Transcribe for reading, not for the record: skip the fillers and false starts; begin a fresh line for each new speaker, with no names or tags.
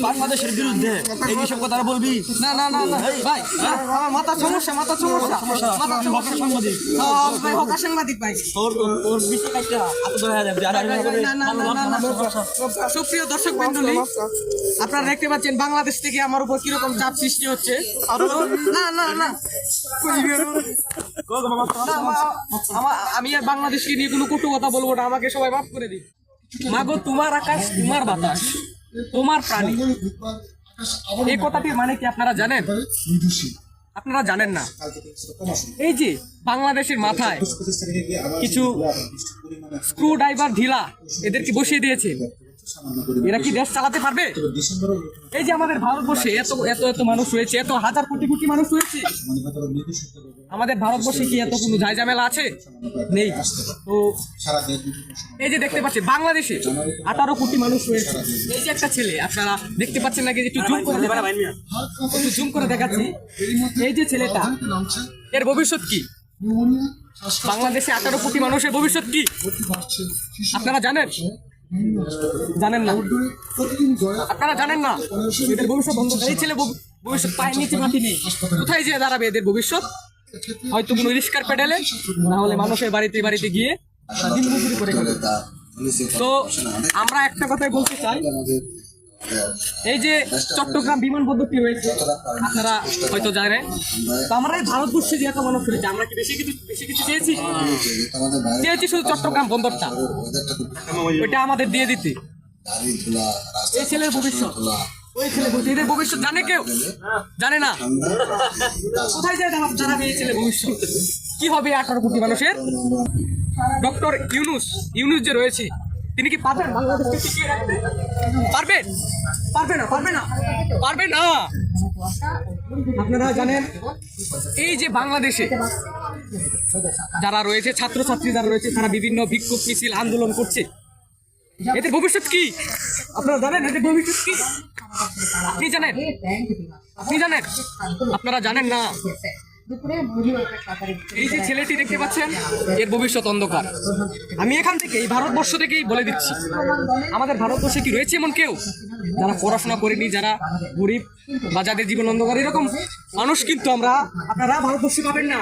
বাংলাদেশের বিরুদ্ধে এইসব কথা বলবি না না না ভাই, আমার মাথা সমস্যা, মাথা সমস্যা, হকার সাংবাদিক ভাই। সুপ্রিয় দর্শক মন্ডলী, আপনারা দেখতে পাচ্ছেন বাংলাদেশ থেকে আমার উপর কিরকম চাপ সৃষ্টি হচ্ছে। না না না, আমি আর বাংলাদেশকে নিয়ে কোনো কটু কথা বলবো না, আমাকে সবাই মাফ করে দিন। মাগো তোমার আকাশ, তোমার বাতাস, তোমার প্রাণী, এই কথাটির মানে কি আপনারা জানেন? আপনারা জানেন না। এই যে বাংলাদেশের মাথায় কিছু স্ক্রু ড্রাইভার ঢিলা এদেরকে বসিয়ে দিয়েছে, এরা কি দেশ চালাতে পারবে? এই যে আমাদের ভারতবর্ষে এত এত এত মানুষ রয়েছে, এত হাজার কোটি কোটি মানুষ রয়েছে, আমাদের ভারতবর্ষে কি এত কোনো ঝামেলা আছে? নেই। তো এই যে দেখতে পাচ্ছেন বাংলাদেশে 18 কোটি মানুষ রয়েছে। এই যে একটা ছেলে আপনারা দেখতে পাচ্ছেন নাকি, একটু জুম করে দেখাচ্ছি। এই যে ছেলেটা, এর ভবিষ্যৎ কি? বাংলাদেশে 18 কোটি মানুষের ভবিষ্যৎ কি আপনারা জানেন? জানেন না, আপনারা জানেন না। এদের ভবিষ্যৎ অন্ধকার। এই ছেলে ভবিষ্যৎ পায়ের নিচে মাটি নেই, কোথায় যেয়ে দাঁড়াবে এদের ভবিষ্যৎ? হয়তো কোনো রিস্কার পেডালে, না হলে মানুষের বাড়িতে বাড়িতে গিয়ে দিন মজুরি করে খাবে। তো আমরা একটা কথাই বলতে চাই, এই যে চট্টগ্রাম বিমানবন্দরটি রয়েছে আপনারা হয়তো জানেন, তো আমরা এই ভারতবর্ষে যে এত মানুষ রয়েছে, আমরা কি বেশি কিছু চেয়েছি শুধু চট্টগ্রাম বন্দরটা, ওইটা আমাদের দিয়ে দিতে। এই ছেলের ভবিষ্যৎ, ওই ছেলে এদের ভবিষ্যৎ জানে কেউ? জানে না। কোথায় যায় জানাবে এই ছেলে ভবিষ্যৎ কি হবে 18 কোটি মানুষের? ডক্টর ইউনূস যে রয়েছে, তিনি কি পারবেন বাংলাদেশকে টিকিয়ে রাখতে? পারবেন? পারবে না, পারবে না, পারবে না। আপনারা জানেন এই যে বাংলাদেশে যারা রয়েছে, ছাত্রছাত্রী যারা রয়েছে, তারা বিভিন্ন বিক্ষোভ মিছিল আন্দোলন করছে, এদের ভবিষ্যৎ কি আপনারা জানেন? এদের ভবিষ্যৎ কি আপনি জানেন? আপনি জানেন? আপনারা জানেন না। এই যে ছেলেটি দেখতে পাচ্ছেন, এর ভবিষ্যৎ অন্ধকার। আমি এখান থেকে, এই ভারতবর্ষ থেকেই বলে দিচ্ছি, আমাদের ভারতবর্ষে কি রয়েছে এমন কেউ যারা পড়াশোনা করেনি, যারা গরিব বা যাদের জীবন অন্ধকার, এরকম মানুষ কিন্তু আপনারা ভারতবর্ষে পাবেন না।